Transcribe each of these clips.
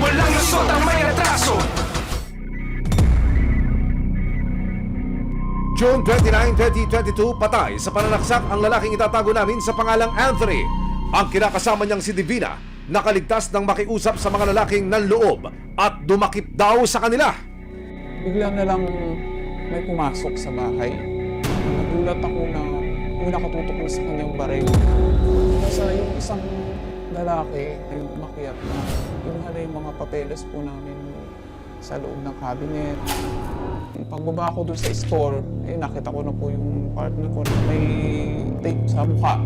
walang lusot ang may atraso. June 29, 2022, patay sa pananaksak ang lalaking itatago namin sa pangalang Anthony. Ang kinakasama niyang si Divina, nakaligtas ng makiusap sa mga lalaking nanloob at dumakip daw sa kanila. Bigla na lang may pumasok sa bahay. Nagulat ako na may nakatutok na sa kanyang baril. Kasi yung isang lalaki ay umakyat na inuhala yung mga papeles po namin sa loob ng cabinet. Pagbaba ko doon sa store, nakita ko na po yung partner ko na may tape sa mukha.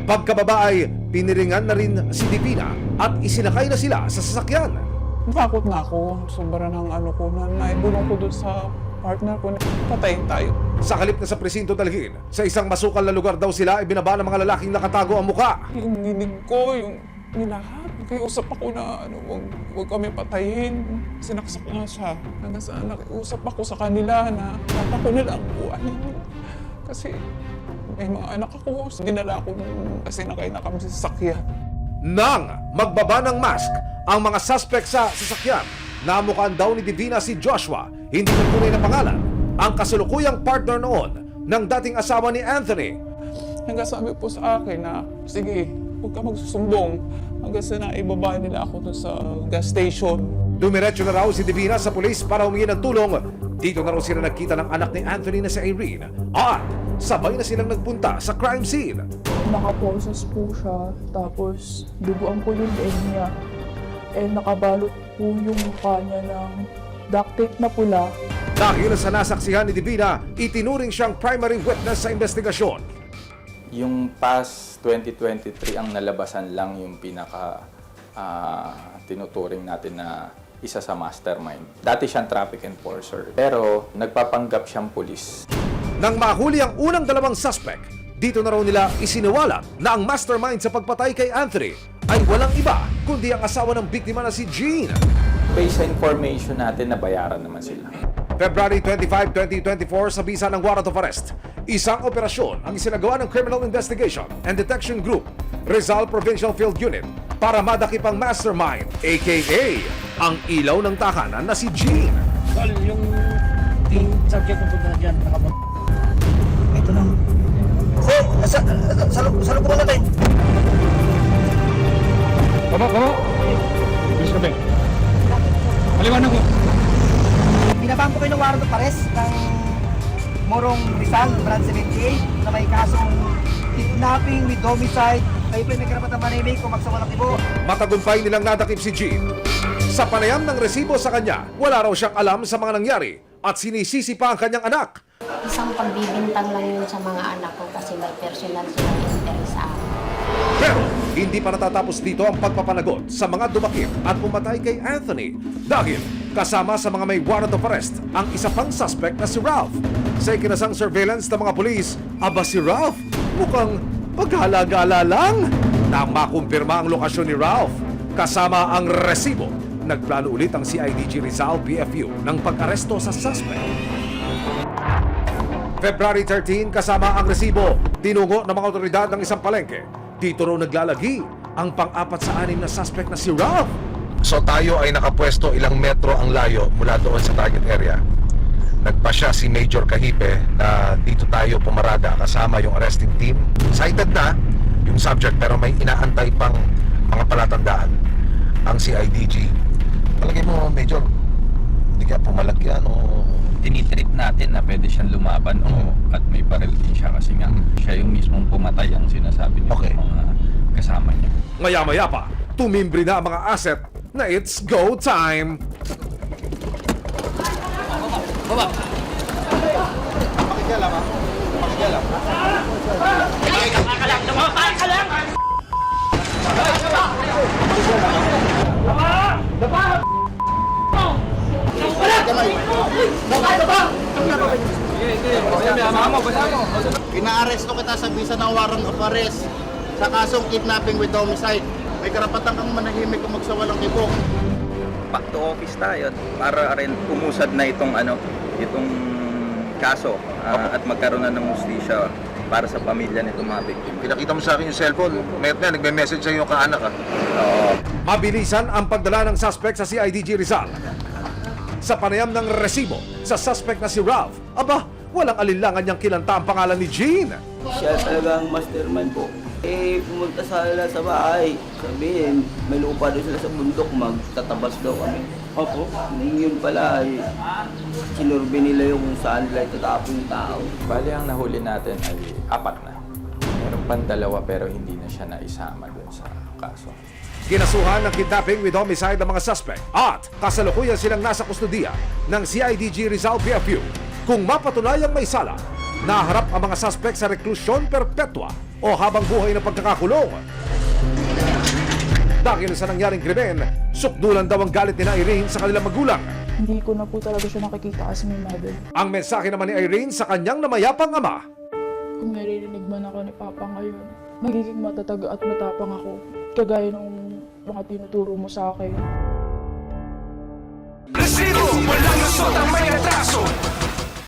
Pagkababa ay piniringan na rin si Divina at isinakay na sila sa sasakyan. Takot na ako. Sobra ng ko na naibulong ko doon sa partner ko na patayin tayo. Sa kalip na sa presinto dalhin, sa isang masukal na lugar daw sila ay binaba ng mga lalaking nakatago ang muka. Yung dinig ko, yung nilahat. Nakiusap ako na wag kami patayin. Sinaksak nga siya. Hanggang saan nakiusap ako sa kanila na dapat ko nila ang buhay. Kasi may mga anak ako. Dinala ako kasi nakay na kami sa sasakyan. Nang magbaba ng mask ang mga suspect sa sasakyan, namukaan daw ni Divina si Joshua, hindi ng tunay na pangalan, ang kasulukuyang partner noon ng dating asawa ni Anthony. Hanggang sabi po sa akin na, sige, huwag ka magsusumbong. Hanggang sa naibaba nila ako dun sa gas station. Dumiretso na raw si Divina sa pulis para humingi ng tulong. Dito na raw sila nagkita ng anak ni Anthony na si Irene at sabay na silang nagpunta sa crime scene. Nakapulsas po siya, tapos duguan po yung leeg niya. Nakabalot po yung mukha niya ng duct tape na pula. Dahil sa nasaksihan ni Divina, itinuring siyang primary witness sa investigasyon. Yung past 2023 ang nalabasan lang yung pinaka tinuturing natin na isa sa mastermind. Dati siyang traffic enforcer, pero nagpapanggap siyang pulis. Nang mahuli ang unang dalawang suspect, dito na raw nila isiniwala na ang mastermind sa pagpatay kay Anthony ay walang iba kundi ang asawa ng biktima na si Jean. Based sa information natin, nabayaran naman sila. February 25, 2024 sa bisa ng warrant of arrest. Isang operasyon ang isinagawa ng Criminal Investigation and Detection Group, Rizal Provincial Field Unit, para madakip ang mastermind, aka ang ilaw ng tahanan na si Jean. Tol, yung subject na punta dyan, nakabot. Ito na. Sa loob natin. Baba! Bilis ka, Ben. Paliwanag mo. Binabang ko kayo ng warrant of arrest ng Morong Rizal, Brand 78, na may kasong kidnapping with homicide. Kayo po may karapatang manimik kung magsawalang ibo. Matagumpay nilang nadakip si Jean. Sa panayam ng resibo sa kanya, wala raw siyang alam sa mga nangyari at sinisisi pa ang kanyang anak. Isang pagbibintang lang yun sa mga anak ko kasi may personal silang interest sa akin. Pero hindi pa natatapos dito ang pagpapanagot sa mga dumakip at pumatay kay Anthony dahil kasama sa mga may warrant of arrest ang isa pang suspect na si Ralph. Sa ikinasang surveillance ng mga pulis, aba si Ralph mukhang paghalagala lang. Nang makumpirma ang lokasyon ni Ralph kasama ang resibo, nagplano ulit ang CIDG Rizal PFU ng pag-aresto sa suspect. February 13, kasama ang resibo, tinungo ng mga otoridad ng isang palengke. Dito raw naglalagi ang pang-apat sa anim na suspect na si Ralph. So tayo ay nakapwesto ilang metro ang layo mula doon sa target area. Nagpasya si Major Kahipe na dito tayo pumarada kasama yung arresting team. Cited na yung subject pero may inaantay pang mga palatandaan ang CIDG. Palagay mo, Major, hindi kaya pumalagyan o... Tinitrip natin na pwede siyang lumaban at may baril din siya kasi nga siya yung mismong pumatay ang sinasabi ng mga kasama niya. Maya-maya pa, tumimbre na ang mga asset na it's go time! Inaaresto kita sa bisa ng warrant of arrest sa kasong kidnapping with homicide. May karapatan kang manahimik kung magsawalang ibok. Back to office tayo para rin umusad na itong kaso at magkaroon na ng hustisya para sa pamilya nitong mga victim. Pinakita mo sa akin yung cellphone, mayroon na, nagme-message sa iyo yung kaanak. Oo. Mabilisan ang pagdala ng suspect sa CIDG Rizal. Sa panayam ng resibo sa suspect na si Ralph, aba, walang alinlangan niyang kilanta ang pangalan ni Gene. Siya talaga ang mastermind po. Pumunta sila sa bahay. Sabihin, may lupa doon sila sa bundok, magtatabas daw kami. Opo. Yun pala, sinurbe nila yung kung saan nila itatapon yung tao. Bali, ang nahuli natin ay 4 na. Meron pang 2 pero hindi na siya naisama doon sa kaso. Kinasuhan ng kidnapping with homicide ang mga suspect at kasalukuyan silang nasa kustudiya ng CIDG Rizal PFU. Kung mapatunayang may sala, naharap ang mga suspect sa reklusyon perpetua o habang buhay na pagkakakulong. Dahil sa nangyaring krimen, sukdulan daw ang galit ni Irene sa kanilang magulang. Hindi ko na po talaga siya nakikita as my mother. Ang mensahe naman ni Irene sa kanyang namayapang ama. Kung naririnig man ako ni Papa ngayon, magiging matatag at matapang ako. Kagaya ng mga tinuturo mo sa akin.